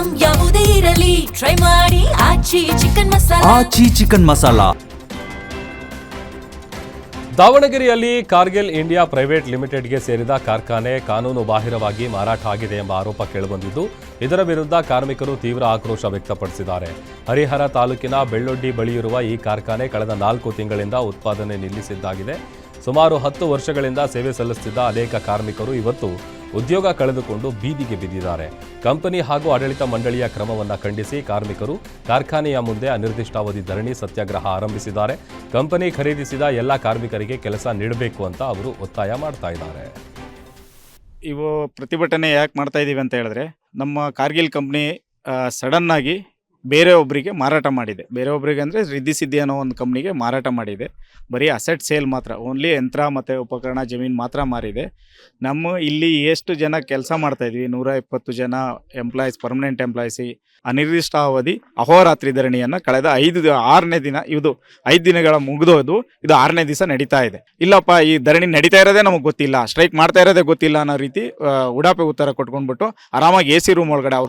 Item ಯಾವುದೇ ಇರಲಿ try ಮಾಡಿ ಆಚಿ ಚಿಕನ್ ಮಸಾಲಾ. ಆಚಿ ಚಿಕನ್ ಮಸಾಲಾ. ದಾವಣಗೆರೆಯಲ್ಲಿ ಕಾರ್ಗಿಲ್ ಇಂಡಿಯಾ ಪ್ರೈವೇಟ್ ಲಿಮಿಟೆಡ್ಗೆ ಸೇರಿದ ಕಾರ್ಖಾನೆ ಕಾನೂನು ಬಾಹಿರವಾಗಿ ಮಾರಾಟ ಆಗಿದೆ ಎಂಬ ಆರೋಪ ಕೇಳಿಬಂದಿದ್ದು, ಇದರ ವಿರುದ್ಧ ಕಾರ್ಮಿಕರು ತೀವ್ರ ಆಕ್ರೋಶ ವ್ಯಕ್ತಪಡಿಸಿದ್ದಾರೆ. ಹರಿಹರ ತಾಲೂಕಿನ ಬೆಳ್ಳೊಡ್ಡಿ ಬಳಿಯಿರುವ ಈ ಕಾರ್ಖಾನೆ ಕಳೆದ 4 ತಿಂಗಳಿಂದ ಉತ್ಪಾದನೆ ನಿಲ್ಲಿಸಿದ್ದಾಗಿದೆ. ಸುಮಾರು 10 ವರ್ಷಗಳಿಂದ ಸೇವೆ ಸಲ್ಲಿಸುತ್ತಿದ್ದ ಅನೇಕ ಕಾರ್ಮಿಕರು ಇವತ್ತು ಉದ್ಯೋಗ ಕಳೆದುಕೊಂಡು ಬೀದಿಗೆ ಬಿದ್ದಿದ್ದಾರೆ. ಕಂಪನಿ ಹಾಗೂ ಆಡಳಿತ ಮಂಡಳಿಯ ಕ್ರಮವನ್ನು ಖಂಡಿಸಿ ಕಾರ್ಮಿಕರು ಕಾರ್ಖಾನೆಯ ಮುಂದೆ ಅನಿರ್ದಿಷ್ಟಾವಧಿ ಧರಣಿ ಸತ್ಯಾಗ್ರಹ ಆರಂಭಿಸಿದ್ದಾರೆ. ಕಂಪನಿ ಖರೀದಿಸಿದ ಎಲ್ಲ ಕಾರ್ಮಿಕರಿಗೆ ಕೆಲಸ ನೀಡಬೇಕು ಅಂತ ಅವರು ಒತ್ತಾಯ ಮಾಡ್ತಾ ಇದ್ದಾರೆ. ಇವು ಪ್ರತಿಭಟನೆ ಯಾಕೆ ಮಾಡ್ತಾ ಇದ್ದೀವಿ ಅಂತ ಹೇಳಿದ್ರೆ, ನಮ್ಮ ಕಾರ್ಗಿಲ್ ಕಂಪ್ನಿ ಸಡನ್ ಆಗಿ ಬೇರೆ ಒಬ್ಬರಿಗೆ ಮಾರಾಟ ಮಾಡಿದೆ. ಬೇರೆ ಒಬ್ಬರಿಗೆ ಅಂದರೆ ರಿದ್ದಿ ಸಿದ್ದಿ ಅನ್ನೋ ಒಂದು ಕಂಪ್ನಿಗೆ ಮಾರಾಟ ಮಾಡಿದೆ. ಬರೀ ಅಸೆಟ್ ಸೇಲ್ ಮಾತ್ರ, ಓನ್ಲಿ ಯಂತ್ರ ಮತ್ತು ಉಪಕರಣ ಜಮೀನು ಮಾತ್ರ ಮಾರಿದೆ. ನಮ್ಮ ಇಲ್ಲಿ ಎಷ್ಟು ಜನ ಕೆಲಸ ಮಾಡ್ತಾಯಿದ್ವಿ, 120 ಜನ ಎಂಪ್ಲಾಯೀಸ್, ಪರ್ಮನೆಂಟ್ ಎಂಪ್ಲಾಯೀಸಿ ಅನಿರ್ದಿಷ್ಟಾವಧಿ ಅಹೋರಾತ್ರಿ ಧರಣಿಯನ್ನು ಕಳೆದ 6ನೇ ದಿನ, ಇದು 5 ದಿನಗಳ ಮುಗಿದೋದು, ಇದು 6ನೇ ದಿವಸ ನಡೀತಾ ಇದೆ. ಇಲ್ಲಪ್ಪ ಈ ಧರಣಿ ನಡೀತಾ ಇರೋದೇ ನಮಗೆ ಗೊತ್ತಿಲ್ಲ, ಸ್ಟ್ರೈಕ್ ಮಾಡ್ತಾ ಇರೋದೇ ಗೊತ್ತಿಲ್ಲ ಅನ್ನೋ ರೀತಿ ಉಡಾಪೆ ಉತ್ತರ ಕೊಟ್ಕೊಂಡ್ಬಿಟ್ಟು ಆರಾಮಾಗಿ AC ರೂಮ್ ಒಳಗಡೆ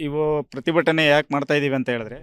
ಇವು ಪ್ರತಿಭಟನೆ ಯಾಕೆ ಮಾಡ್ತಾ ಇದ್ದೀವಿ ಅಂತ ಹೇಳಿದ್ರೆ,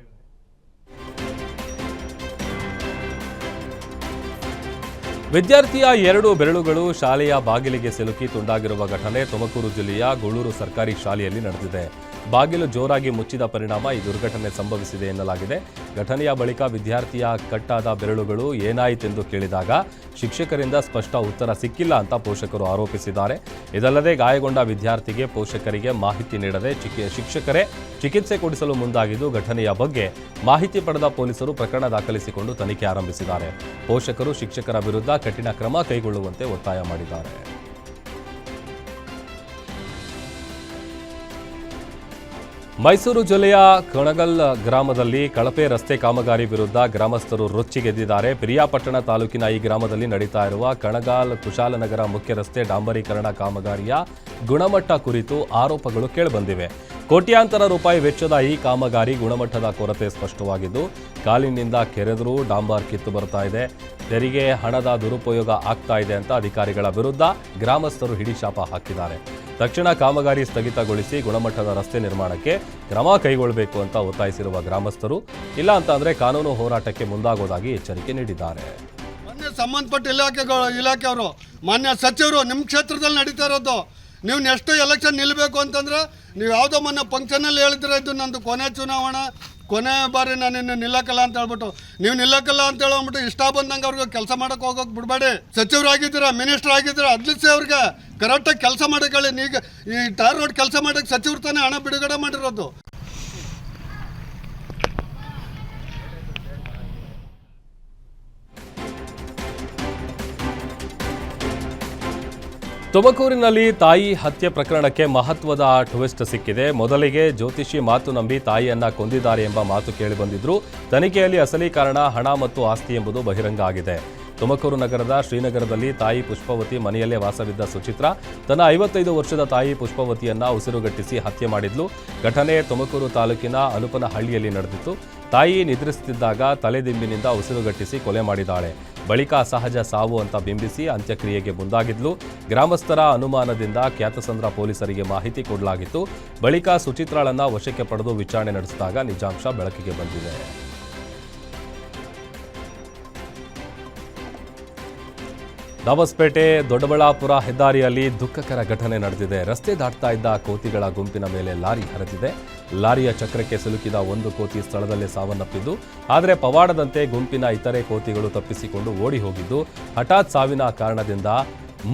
ವಿದ್ಯಾರ್ಥಿಯ 2 ಬೆರಳುಗಳು ಶಾಲೆಯ ಬಾಗಿಲಿಗೆ ಸಿಲುಕಿ ತುಂಡಾಗಿರುವ ಘಟನೆ ತುಮಕೂರು ಜಿಲ್ಲೆಯ ಗೂಳೂರು ಸರ್ಕಾರಿ ಶಾಲೆಯಲ್ಲಿ ನಡೆದಿದೆ. ಬಾಗಿಲು ಜೋರಾಗಿ ಮುಚ್ಚಿದ ಪರಿಣಾಮ ಈ ದುರ್ಘಟನೆ ಸಂಭವಿಸಿದೆ ಎನ್ನಲಾಗಿದೆ. ಘಟನೆಯ ಬಳಿಕ ವಿದ್ಯಾರ್ಥಿಯ ಕಟ್ಟಾದ ಬೆರಳುಗಳು ಏನಾಯಿತೆಂದು ಕೇಳಿದಾಗ ಶಿಕ್ಷಕರಿಂದ ಸ್ಪಷ್ಟ ಉತ್ತರ ಸಿಕ್ಕಿಲ್ಲ ಅಂತ ಪೋಷಕರು ಆರೋಪಿಸಿದ್ದಾರೆ. ಇದಲ್ಲದೆ ಗಾಯಗೊಂಡ ವಿದ್ಯಾರ್ಥಿಗೆ ಪೋಷಕರಿಗೆ ಮಾಹಿತಿ ನೀಡದೆ ಶಿಕ್ಷಕರೇ ಚಿಕಿತ್ಸೆ ಕೊಡಿಸಲು ಮುಂದಾಗಿದ್ದು, ಘಟನೆಯ ಬಗ್ಗೆ ಮಾಹಿತಿ ಪಡೆದ ಪೊಲೀಸರು ಪ್ರಕರಣ ದಾಖಲಿಸಿಕೊಂಡು ತನಿಖೆ ಆರಂಭಿಸಿದ್ದಾರೆ. ಪೋಷಕರು ಶಿಕ್ಷಕರ ವಿರುದ್ಧ ಕಠಿಣ ಕ್ರಮ ಕೈಗೊಳ್ಳುವಂತೆ ಒತ್ತಾಯ ಮಾಡಿದ್ದಾರೆ. ಮೈಸೂರು ಜಿಲ್ಲೆಯ ಕಣಗಲ್ ಗ್ರಾಮದಲ್ಲಿ ಕಳಪೆ ರಸ್ತೆ ಕಾಮಗಾರಿ ವಿರುದ್ಧ ಗ್ರಾಮಸ್ಥರು ರೊಚ್ಚಿಗೆದ್ದಿದ್ದಾರೆ. ಪಿರಿಯಾಪಟ್ಟಣ ತಾಲೂಕಿನ ಈ ಗ್ರಾಮದಲ್ಲಿ ನಡೀತಾ ಇರುವ ಕಣಗಾಲ್ ಕುಶಾಲನಗರ ಮುಖ್ಯ ರಸ್ತೆ ಡಾಂಬರೀಕರಣ ಕಾಮಗಾರಿಯ ಗುಣಮಟ್ಟ ಕುರಿತು ಆರೋಪಗಳು ಕೇಳಿಬಂದಿವೆ. ಕೋಟ್ಯಾಂತರ ರೂಪಾಯಿ ವೆಚ್ಚದ ಈ ಕಾಮಗಾರಿ ಗುಣಮಟ್ಟದ ಕೊರತೆ ಸ್ಪಷ್ಟವಾಗಿದ್ದು, ಕಾಲಿನಿಂದ ಕೆರೆದರೂ ಡಾಂಬರ್ ಕಿತ್ತು ಬರ್ತಾ ಇದೆ, ತೆರಿಗೆ ಹಣದ ದುರುಪಯೋಗ ಆಗ್ತಾ ಇದೆ ಅಂತ ಅಧಿಕಾರಿಗಳ ವಿರುದ್ಧ ಗ್ರಾಮಸ್ಥರು ಹಿಡಿಶಾಪ ಹಾಕಿದ್ದಾರೆ. ತಕ್ಷಣ ಕಾಮಗಾರಿ ಸ್ಥಗಿತಗೊಳಿಸಿ ಗುಣಮಟ್ಟದ ರಸ್ತೆ ನಿರ್ಮಾಣಕ್ಕೆ ಕ್ರಮ ಕೈಗೊಳ್ಳಬೇಕು ಅಂತ ಒತ್ತಾಯಿಸಿರುವ ಗ್ರಾಮಸ್ಥರು, ಇಲ್ಲ ಅಂತಂದ್ರೆ ಕಾನೂನು ಹೋರಾಟಕ್ಕೆ ಮುಂದಾಗೋದಾಗಿ ಎಚ್ಚರಿಕೆ ನೀಡಿದ್ದಾರೆ. ಸಂಬಂಧಪಟ್ಟ ಇಲಾಖೆಯವರು, ಮಾನ್ಯ ಸಚಿವರು, ನಿಮ್ಮ ಕ್ಷೇತ್ರದಲ್ಲಿ ನಡೀತಾ ಇರೋದು, ನೀವು ನೆಕ್ಸ್ಟ್ ಎಲೆಕ್ಷನ್ ನಿಲ್ಲಬೇಕು ಅಂತಂದ್ರೆ ನೀವು ಯಾವುದೋ ಮೊನ್ನೆ ಫಂಕ್ಷನಲ್ಲಿ ಹೇಳಿದ್ರೆ ಇದು ನಂದು ಕೊನೆ ಚುನಾವಣೆ, ಕೊನೆ ಬಾರಿ ನಾನು ಇನ್ನು ನಿಲ್ಲಕ್ಕಲ್ಲ ಅಂತ ಹೇಳ್ಬಿಟ್ಟು ನೀವು ನಿಲ್ಲಕ್ಕಲ್ಲ ಅಂತ ಹೇಳ್ಬಿಟ್ಟು ಇಷ್ಟ ಬಂದಂಗೆ ಅವ್ರಿಗೆ ಕೆಲಸ ಮಾಡೋಕೆ ಹೋಗೋಕೆ ಬಿಡಬೇಡಿ. ಸಚಿವರಾಗಿದ್ದೀರಾ, ಮಿನಿಸ್ಟರ್ ಆಗಿದ್ದೀರಾ, ಅದ್ಲಿಸಿ ಅವ್ರಿಗೆ ಕರೆಕ್ಟಾಗಿ ಕೆಲಸ ಮಾಡೋಕೆ ಹೇಳಿ. ಈಗ ಈ ಟಾರ್ ರೋಡ್ ಕೆಲಸ ಮಾಡೋಕ್ಕೆ ಸಚಿವರು ತಾನೇ ಹಣ ಬಿಡುಗಡೆ ಮಾಡಿರೋದು. ತುಮಕೂರಿನಲ್ಲಿ ತಾಯಿ ಹತ್ಯೆ ಪ್ರಕರಣಕ್ಕೆ ಮಹತ್ವದ ಟ್ವಿಸ್ಟ್ ಸಿಕ್ಕಿದೆ. ಮೊದಲಿಗೆ ಜ್ಯೋತಿಷಿ ಮಾತು ನಂಬಿ ತಾಯಿಯನ್ನ ಕೊಂದಿದ್ದಾರೆ ಎಂಬ ಮಾತು ಕೇಳಿಬಂದಿದ್ರು. ತನಿಖೆಯಲ್ಲಿ ಅಸಲಿ ಕಾರಣ ಹಣ ಮತ್ತು ಆಸ್ತಿ ಎಂಬುದು ಬಹಿರಂಗ ಆಗಿದೆ. ತುಮಕೂರು ನಗರದ ಶ್ರೀನಗರದಲ್ಲಿ ತಾಯಿ ಪುಷ್ಪವತಿ ಮನೆಯಲ್ಲೇ ವಾಸವಿದ್ದ ಸುಚಿತ್ರಾ ತನ್ನ 55 ವರ್ಷದ ತಾಯಿ ಪುಷ್ಪವತಿಯನ್ನ ಉಸಿರುಗಟ್ಟಿಸಿ ಹತ್ಯೆ ಮಾಡಿದ್ಲು. ಘಟನೆ ತುಮಕೂರು ತಾಲೂಕಿನ ಅನುಪನಹಳ್ಳಿಯಲ್ಲಿ ನಡೆದಿತ್ತು. ತಾಯಿ ನಿದ್ರಿಸುತ್ತಿದ್ದಾಗ ತಲೆದಿಂಬಿನಿಂದ ಉಸಿರುಗಟ್ಟಿಸಿ ಕೊಲೆ ಮಾಡಿದ್ದಾಳೆ. ಬಳಿಕ ಅಸಹಜ ಸಾವು ಅಂತ ಬಿಂಬಿಸಿ ಅಂತ್ಯಕ್ರಿಯೆಗೆ ಮುಂದಾಗಿದ್ಲು. ಗ್ರಾಮಸ್ಥರ ಅನುಮಾನದಿಂದ ಖ್ಯಾತಸಂದ್ರ ಪೊಲೀಸರಿಗೆ ಮಾಹಿತಿ ಕೊಡಲಾಗಿತ್ತು. ಬಳಿಕ ಸುಚಿತ್ರಾಳನ್ನ ವಶಕ್ಕೆ ಪಡೆದು ವಿಚಾರಣೆ ನಡೆಸಿದಾಗ ನಿಜಾಂಶ ಬೆಳಕಿಗೆ ಬಂದಿದೆ. ದಾಬಸ್ಪೇಟೆ ದೊಡ್ಡಬಳ್ಳಾಪುರ ಹೆದ್ದಾರಿಯಲ್ಲಿ ದುಃಖಕರ ಘಟನೆ ನಡೆದಿದೆ. ರಸ್ತೆ ದಾಟ್ತಾ ಇದ್ದ ಕೋತಿಗಳ ಗುಂಪಿನ ಮೇಲೆ ಲಾರಿ ಹರಿದಿದೆ. ಲಾರಿಯ ಚಕ್ರಕ್ಕೆ ಸಿಲುಕಿದ ಒಂದು ಕೋತಿ ಸ್ಥಳದಲ್ಲೇ ಸಾವನ್ನಪ್ಪಿದ್ದು, ಆದರೆ ಪವಾಡದಂತೆ ಗುಂಪಿನ ಇತರೆ ಕೋತಿಗಳು ತಪ್ಪಿಸಿಕೊಂಡು ಓಡಿ ಹೋಗಿದ್ದು, ಹಠಾತ್ ಸಾವಿನ ಕಾರಣದಿಂದ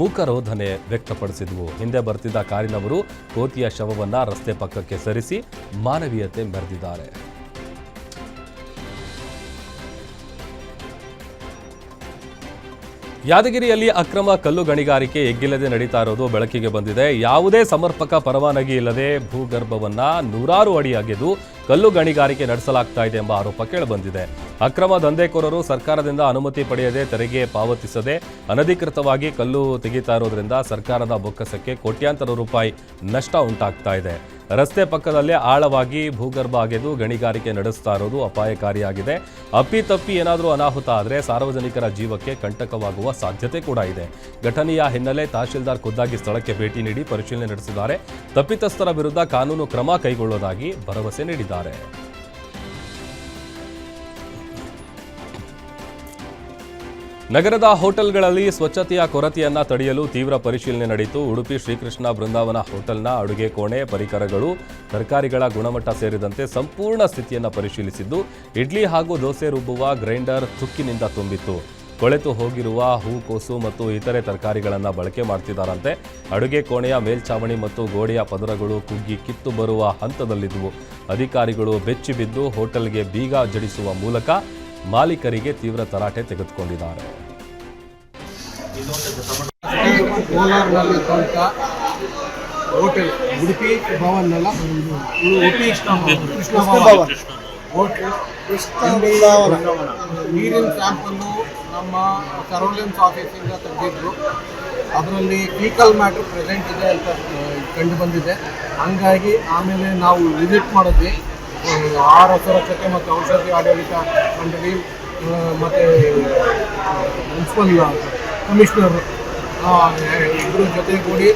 ಮೂಕರೋಧನೆ ವ್ಯಕ್ತಪಡಿಸಿದ್ವು. ಹಿಂದೆ ಬರ್ತಿದ್ದ ಕಾರಿನವರು ಕೋತಿಯ ಶವವನ್ನ ರಸ್ತೆ ಪಕ್ಕಕ್ಕೆ ಸರಿಸಿ ಮಾನವೀಯತೆ ಮೆರೆದಿದ್ದಾರೆ. ಯಾದಗಿರಿಯಲ್ಲಿ ಅಕ್ರಮ ಕಲ್ಲು ಗಣಿಗಾರಿಕೆ ಎಗ್ಗಿಲ್ಲದೆ ನಡೀತಾ ಇರೋದು ಬೆಳಕಿಗೆ ಬಂದಿದೆ. ಯಾವುದೇ ಸಮರ್ಪಕ ಪರವಾನಗಿ ಇಲ್ಲದೆ ಭೂಗರ್ಭವನ್ನ 100 ಅಡಿ ಅಗೆದು ಕಲ್ಲು ಗಣಿಗಾರಿಕೆ ನಡೆಸಲಾಗ್ತಾ ಇದೆ ಎಂಬ ಆರೋಪ ಕೇಳಿಬಂದಿದೆ. ಅಕ್ರಮ ದಂಧೆಕೋರರು ಸರ್ಕಾರದಿಂದ ಅನುಮತಿ ಪಡೆಯದೆ ತೆರಿಗೆ ಪಾವತಿಸದೆ ಅನಧಿಕೃತವಾಗಿ ಕಲ್ಲು ತೆಗೆಯುತ್ತಾ ಇರೋದ್ರಿಂದ ಸರ್ಕಾರದ ಬೊಕ್ಕಸಕ್ಕೆ ಕೋಟ್ಯಾಂತರ ರೂಪಾಯಿ ನಷ್ಟ ಉಂಟಾಗ್ತಾ ಇದೆ. ರಸ್ತೆ ಪಕ್ಕದಲ್ಲೇ ಆಳವಾಗಿ ಭೂಗರ್ಭ ಅಗೆದು ಗಣಿಗಾರಿಕೆ ನಡೆಸ್ತಾ ಇರೋದು ಅಪಾಯಕಾರಿಯಾಗಿದೆ. ಅಪ್ಪಿತಪ್ಪಿ ಏನಾದರೂ ಅನಾಹುತ ಆದರೆ ಸಾರ್ವಜನಿಕರ ಜೀವಕ್ಕೆ ಕಂಟಕವಾಗುವ ಸಾಧ್ಯತೆ ಕೂಡ ಇದೆ. ಘಟನೆಯ ಹಿನ್ನೆಲೆ ತಹಶೀಲ್ದಾರ್ ಖುದ್ದಾಗಿ ಸ್ಥಳಕ್ಕೆ ಭೇಟಿ ನೀಡಿ ಪರಿಶೀಲನೆ ನಡೆಸಿದ್ದಾರೆ. ತಪ್ಪಿತಸ್ಥರ ವಿರುದ್ಧ ಕಾನೂನು ಕ್ರಮ ಕೈಗೊಳ್ಳುವುದಾಗಿ ಭರವಸೆ ನೀಡಿದ್ದಾರೆ. ನಗರದ ಹೋಟೆಲ್ಗಳಲ್ಲಿ ಸ್ವಚ್ಛತೆಯ ಕೊರತೆಯನ್ನ ತಡೆಯಲು ತೀವ್ರ ಪರಿಶೀಲನೆ ನಡೆಯಿತು. ಉಡುಪಿ ಶ್ರೀಕೃಷ್ಣ ಬೃಂದಾವನ ಹೋಟೆಲ್ನ ಅಡುಗೆ ಕೋಣೆ, ಪರಿಕರಗಳು, ತರಕಾರಿಗಳ ಗುಣಮಟ್ಟ ಸೇರಿದಂತೆ ಸಂಪೂರ್ಣ ಸ್ಥಿತಿಯನ್ನು ಪರಿಶೀಲಿಸಿದ್ದು, ಇಡ್ಲಿ ಹಾಗೂ ದೋಸೆ ರುಬ್ಬುವ ಗ್ರೈಂಡರ್ ತುಕ್ಕಿನಿಂದ ತುಂಬಿತ್ತು. ಕೊಳೆತು ಹೋಗಿರುವ ಹೂಕೋಸು ಮತ್ತು ಇತರೆ ತರಕಾರಿಗಳನ್ನು ಬಳಕೆ ಮಾಡ್ತಿದ್ದಾರಂತೆ. ಅಡುಗೆ ಕೋಣೆಯ ಮೇಲ್ಛಾವಣಿ ಮತ್ತು ಗೋಡೆಯ ಪದರಗಳು ಕುಗ್ಗಿ ಕಿತ್ತು ಬರುವ ಹಂತದಲ್ಲಿದ್ದವು. ಅಧಿಕಾರಿಗಳು ಬೆಚ್ಚಿ ಬಿದ್ದು ಹೋಟೆಲ್ಗೆ ಬೀಗ ಜಡಿಸುವ ಮೂಲಕ ಮಾಲೀಕರಿಗೆ ತೀವ್ರ ತರಾಟೆ ತೆಗೆದುಕೊಂಡಿದ್ದಾರೆ. ಕೋಲಾರ್ನಲ್ಲಿ ಸ್ವಂತ ಹೋಟೆಲ್ ಉಡುಪಿ ಭವನ್ ಅಲ್ಲ, ಉಡುಪಿ ಕೃಷ್ಣ ಭವನ್ ಹೋಟೆಲ್ ನೀರಿನ ಸ್ಯಾಂಪಲ್ಲು ನಮ್ಮ ಸರ್ವೆಲೆನ್ಸ್ ಆಫೀಸಿಂದ ತೆಗೆದಿದ್ರು. ಅದರಲ್ಲಿ ಫೀಕಲ್ ಮ್ಯಾಟ್ರ್ ಪ್ರೆಸೆಂಟ್ ಇದೆ ಅಂತ ಕಂಡು ಬಂದಿದೆ. ಹಂಗಾಗಿ ಆಮೇಲೆ ನಾವು ವಿಸಿಟ್ ಮಾಡಿದ್ವಿ. ಆಹಾರ ಸುರಕ್ಷತೆ ಮತ್ತು ಔಷಧಿ ಆಡಳಿತ ಮಂಡಳಿ ಮತ್ತು ಮುನ್ಸಿಪಲ್ ಕಮಿಷನರ್ ಇಬ್ಬರ ಜೊತೆಗೂಡಿ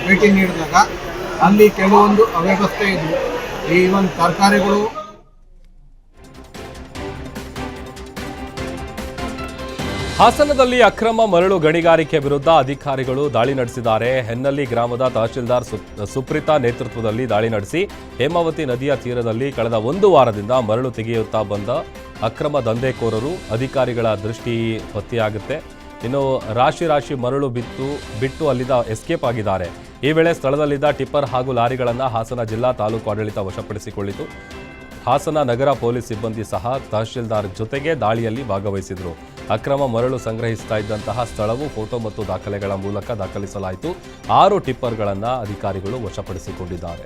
ಭೇಟಿ ನೀಡಿದಾಗ ಅಲ್ಲಿ ಕೆಲವೊಂದು ಅವ್ಯವಸ್ಥೆ ಇದ್ವು. ಈವನ್ ತರಕಾರಿಗಳು. ಹಾಸನದಲ್ಲಿ ಅಕ್ರಮ ಮರಳು ಗಣಿಗಾರಿಕೆ ವಿರುದ್ಧ ಅಧಿಕಾರಿಗಳು ದಾಳಿ ನಡೆಸಿದ್ದಾರೆ. ಹೆನ್ನಳ್ಳಿ ಗ್ರಾಮದ ತಹಶೀಲ್ದಾರ್ ಸುಪ್ರೀತಾ ನೇತೃತ್ವದಲ್ಲಿ ದಾಳಿ ನಡೆಸಿ ಹೇಮಾವತಿ ನದಿಯ ತೀರದಲ್ಲಿ ಕಳೆದ 1 ವಾರದಿಂದ ಮರಳು ತೆಗೆಯುತ್ತಾ ಬಂದ ಅಕ್ರಮ ದಂಧೆಕೋರರು ಅಧಿಕಾರಿಗಳ ದೃಷ್ಟಿ ಪತ್ತೆಯಾಗುತ್ತೆ. ಇನ್ನು ರಾಶಿ ಮರಳು ಬಿಟ್ಟು ಅಲ್ಲಿಂದ ಎಸ್ಕೇಪ್ ಆಗಿದ್ದಾರೆ. ಈ ವೇಳೆ ಸ್ಥಳದಲ್ಲಿದ್ದ ಟಿಪ್ಪರ್ ಹಾಗೂ ಲಾರಿಗಳನ್ನು ಹಾಸನ ಜಿಲ್ಲಾ ತಾಲೂಕು ಆಡಳಿತ ವಶಪಡಿಸಿಕೊಂಡಿತು. ಹಾಸನ ನಗರ ಪೊಲೀಸ್ ಸಿಬ್ಬಂದಿ ಸಹ ತಹಶೀಲ್ದಾರ್ ಜೊತೆಗೆ ದಾಳಿಯಲ್ಲಿ ಭಾಗವಹಿಸಿದರು. ಅಕ್ರಮ ಮರಳು ಸಂಗ್ರಹಿಸ್ತಾ ಇದ್ದಂತಹ ಸ್ಥಳವು ಫೋಟೋ ಮತ್ತು ದಾಖಲೆಗಳ ಮೂಲಕ ದಾಖಲಿಸಲಾಯಿತು. 6 ಟಿಪ್ಪರ್ಗಳನ್ನು ಅಧಿಕಾರಿಗಳು ವಶಪಡಿಸಿಕೊಂಡಿದ್ದಾರೆ.